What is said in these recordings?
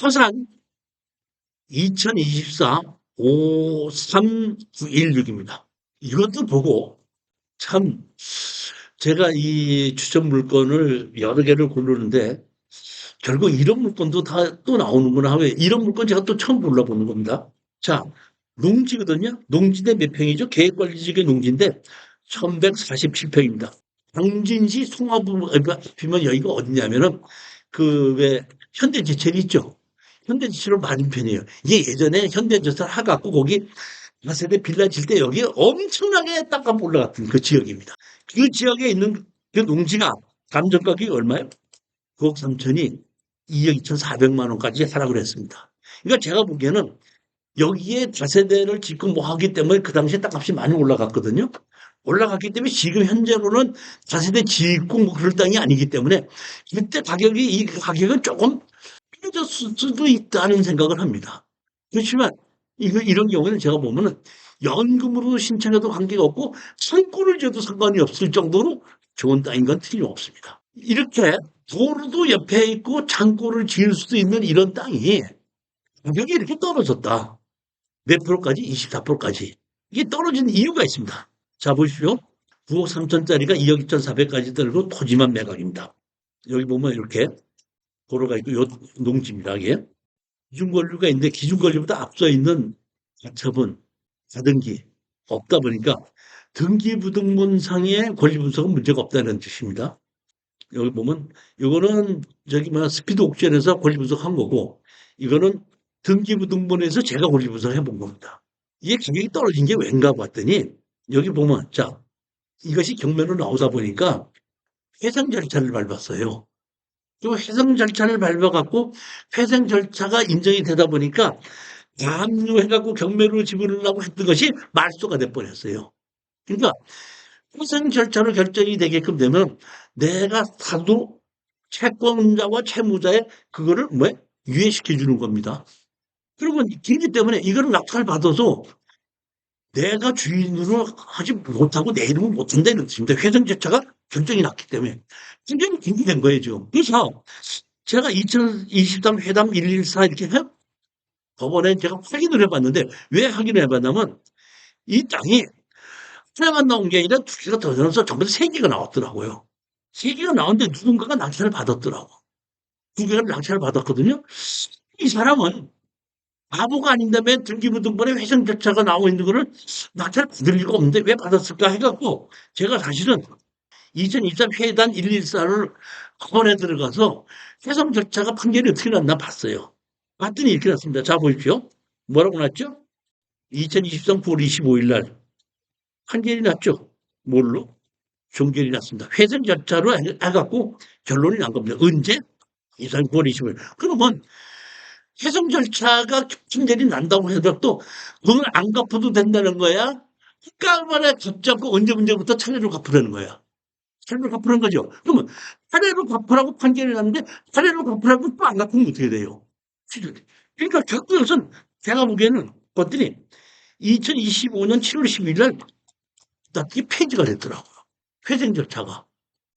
서산 2024 53916입니다. 이것도 보고 참 제가 이 추천 물건을 여러 개를 고르는데 결국 이런 물건도 다 또 나오는구나 하고 이런 물건 제가 또 처음 골라보는 겁니다. 자, 농지거든요. 농지대 몇 평이죠? 계획관리지구 농지인데 1147평입니다. 당진시 송화부 앞이면 여기가 어디냐면은 그 왜 현대제철 있죠? 현대제철로 맞은편이에요. 이게 예전에 현대제철 하갖고 거기 4세대 빌라 질 때 여기 엄청나게 땅값 올라갔던 그 지역입니다. 그 지역에 있는 그 농지가 감정가격이 얼마예요? 9억 3천이 2억 2,400만 원까지 하락을 했습니다. 그러니까 제가 보기에는 여기에 다세대를 짓고 뭐 하기 때문에 그 당시에 땅값이 많이 올라갔거든요. 올라갔기 때문에 지금 현재로는 다세대 짓고 뭐 그럴 땅이 아니기 때문에 그때 가격이 이 가격은 조금 떨어졌을 수도 있다는 생각을 합니다. 그렇지만 이런 경우는 제가 보면은 연금으로 신청해도 관계가 없고 상권을 줘도 상관이 없을 정도로 좋은 땅인 건 틀림없습니다. 이렇게 도로도 옆에 있고 창고를 지을 수도 있는 이런 땅이 가격이 이렇게 떨어졌다. 몇 프로까지? 24%까지. 이게 떨어진 이유가 있습니다. 자, 보십시오. 9억 3천짜리가 2억 2,400까지 들고 토지만 매각입니다. 여기 보면 이렇게 도로가 있고 요 농지입니다. 이게. 기준권리가 있는데 기준권리보다 앞서 있는 가처분, 가등기 없다 보니까 등기부등본상의 권리분석은 문제가 없다는 뜻입니다. 여기 보면 이거는 저기 뭐 스피드 옥션에서 권리분석한 거고 이거는 등기부등본에서 제가 권리분석을 해본 겁니다. 이게 가격이 떨어진 게 왠가 봤더니 여기 보면 자 이것이 경매로 나오다 보니까 회생 절차를 밟았어요. 또 회생 절차를 밟아갖고 회생 절차가 인정이 되다 보니까 압류해갖고 경매로 지불하려고 했던 것이 말소가 돼버렸어요. 그러니까 회생 절차로 결정이 되게끔 되면 내가 사도 채권자와 채무자의 그거를 뭐 유예시켜 주는 겁니다. 그러면 그렇기 때문에 이거를 낙찰 받아서 내가 주인으로 하지 못하고 내 이름은 못한다 이런 뜻입니다. 회생 절차가 결정이 났기 때문에 굉장히 긴기된 거예요 지금. 그래서 제가 2023 회담 114 이렇게 법원에 제가 확인을 해봤는데 왜 확인을 해봤냐면 이 땅이 하나만 나온 게 아니라 두 개가 더 늘어서 전부 다 세 개가 나왔더라고요. 세 개가 나왔는데 누군가가 낙찰을 받았더라고. 두 개가 낙찰을 받았거든요. 이 사람은 바보가 아닌다면 등기부등본에 회생 절차가 나오고 있는 거를 낙찰 받을 리가 없는데 왜 받았을까 해갖고 제가 사실은 2023 회단 114를 법원에 들어가서 회생 절차가 판결이 어떻게 났나 봤어요. 봤더니 이렇게 났습니다. 자 보십시오. 뭐라고 났죠? 2023 9월 25일 날 판결이 났죠. 뭘로? 종결이 났습니다. 회생 절차로 해갖고 결론이 난 겁니다. 언제? 23 9월 25일. 그러면 회생 절차가 판결이 난다고 해도 돈을 안 갚아도 된다는 거야? 깔만에 갚지 않고 언제부터 차례로 갚으라는 거야. 차례로 갚으라는 거죠. 그러면 차례로 갚으라고 판결이 났는데 차례로 갚으라고 또 안 갚으면 어떻게 돼요? 그러니까 결국 이것은 제가 보기에는 봤더니 2025년 7월 12일 날 이게 폐지가 됐더라고요. 회생 절차가.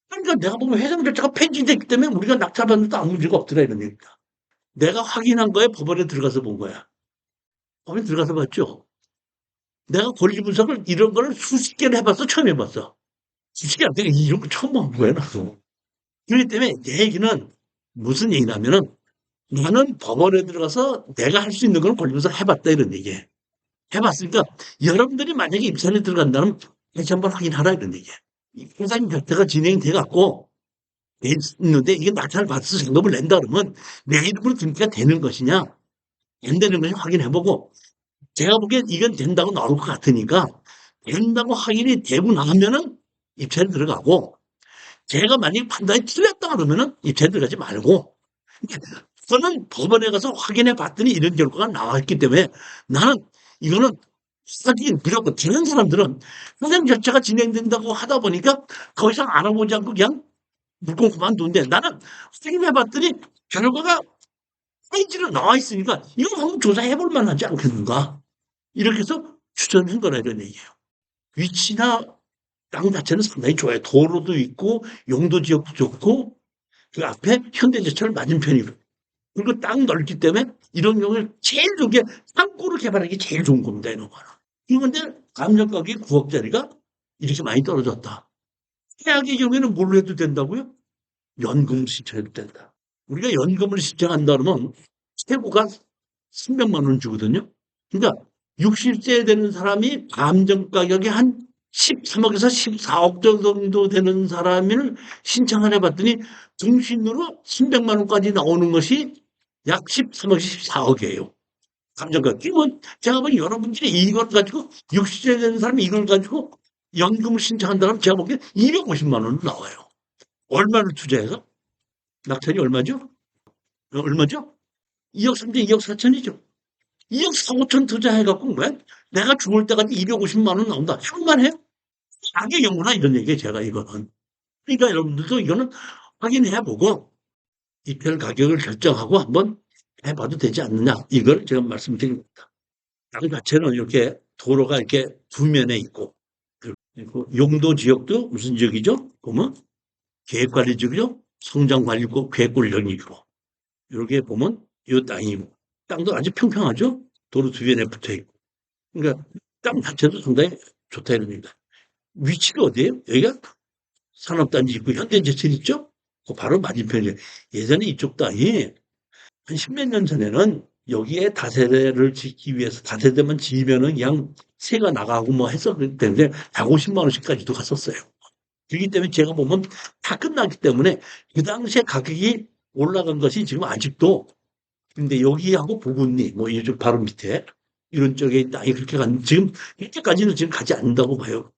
그러니까 내가 보면 회생 절차가 폐지됐기 때문에 우리가 낙찰받는데 아무 문제가 없더라 이런 얘기입니다. 내가 확인한 거에 법원에 들어가서 본 거야. 법원에 들어가서 봤죠. 내가 권리 분석을 이런 거를 수십 개를 해봤어. 처음 해봤어. 수십 개 안 되는 이런 거 처음 본 거야 나도. 그렇기 때문에 내 얘기는 무슨 얘기냐면은 나는 법원에 들어가서 내가 할 수 있는 걸 권리 분석 해봤다 이런 얘기예요. 해봤으니까 여러분들이 만약에 입찰에 들어간다면 다시 한번 확인하라 이런 얘기예요. 회사님 결제가 진행이 돼갖고 있는데 이게 낙찰 받아서 정답을 낸다 그러면 내 이름으로 등기가 되는 것이냐 안 되는 것이 확인해보고 제가 보기엔 이건 된다고 나올 것 같으니까 된다고 확인이 되고 나면은 입찰에 들어가고 제가 만약에 판단이 틀렸다 그러면은 입찰에 들어가지 말고 저는 법원에 가서 확인해 봤더니 이런 결과가 나왔기 때문에 나는 이거는 확인 무조건 되는 사람들은 회생 절차가 진행된다고 하다 보니까 더 이상 알아보지 않고 그냥 물건 그만둔데 나는 확인해 봤더니 결과가 페이지로 나와 있으니까 이거 한번 조사해 볼 만하지 않겠는가 이렇게 해서 추천한 거라 이런 얘기예요. 위치나 땅 자체는 상당히 좋아요. 도로도 있고 용도 지역도 좋고 그 앞에 현대제철 맞은편이고 그리고 땅 넓기 때문에 이런 경우에 제일 좋은 게 땅굴을 개발하기 제일 좋은 겁니다. 이런 거는. 그런데 감정 가격이 9억짜리가 이렇게 많이 떨어졌다. 최악의 경우에는 뭘로 해도 된다고요? 연금을 신청해도 된다. 우리가 연금을 신청한다 그러면 최고가 300만 원 주거든요. 그러니까 60세 되는 사람이 감정 가격이 한 13억에서 14억 정도 되는 사람을 신청을 해봤더니 중신으로 300만 원까지 나오는 것이 약 13억, 14억이에요. 감정가. 그러면 제가 보기엔 여러분들이 이걸 가지고 60세 되는 사람이 이걸 가지고 연금을 신청한다면 제가 보기엔 250만 원 나와요. 얼마를 투자해서? 낙찰이 얼마죠? 얼마죠? 2억 3천, 2억 4천이죠. 2억 4, 5천 투자해갖고 왜 내가 죽을 때까지 250만 원 나온다. 할만해요? 악의 경우나 이런 얘기예요, 제가 이거는. 그러니까 여러분들도 이거는 확인해보고 이별 가격을 결정하고 한번 해봐도 되지 않느냐. 이걸 제가 말씀드립니다. 땅 자체는 이렇게 도로가 이렇게 두 면에 있고, 그리고 용도 지역도 무슨 지역이죠? 보면 계획관리 지역이죠? 성장관리고 계획관리지역이고, 이렇게 보면 이 땅이고, 땅도 아주 평평하죠? 도로 두 면에 붙어 있고. 그러니까 땅 자체도 상당히 좋다 이런 얘기입니다. 위치가 어디예요? 여기가 산업단지 있고 현대제철 있죠? 그 바로 맞은편이에요. 예전에 이쪽 땅이 한 십몇 년 전에는 여기에 다세대를 짓기 위해서 다세대만 지으면은 그냥 세가 나가고 뭐 했었기 때문에 150만 원씩까지도 갔었어요. 그렇기 때문에 제가 보면 다 끝났기 때문에 그 당시에 가격이 올라간 것이 지금 아직도 근데 여기하고 부근리 뭐 이쪽 바로 밑에 이런 쪽에 땅이 그렇게 지금 이렇게까지는 지금 가지 않는다고 봐요.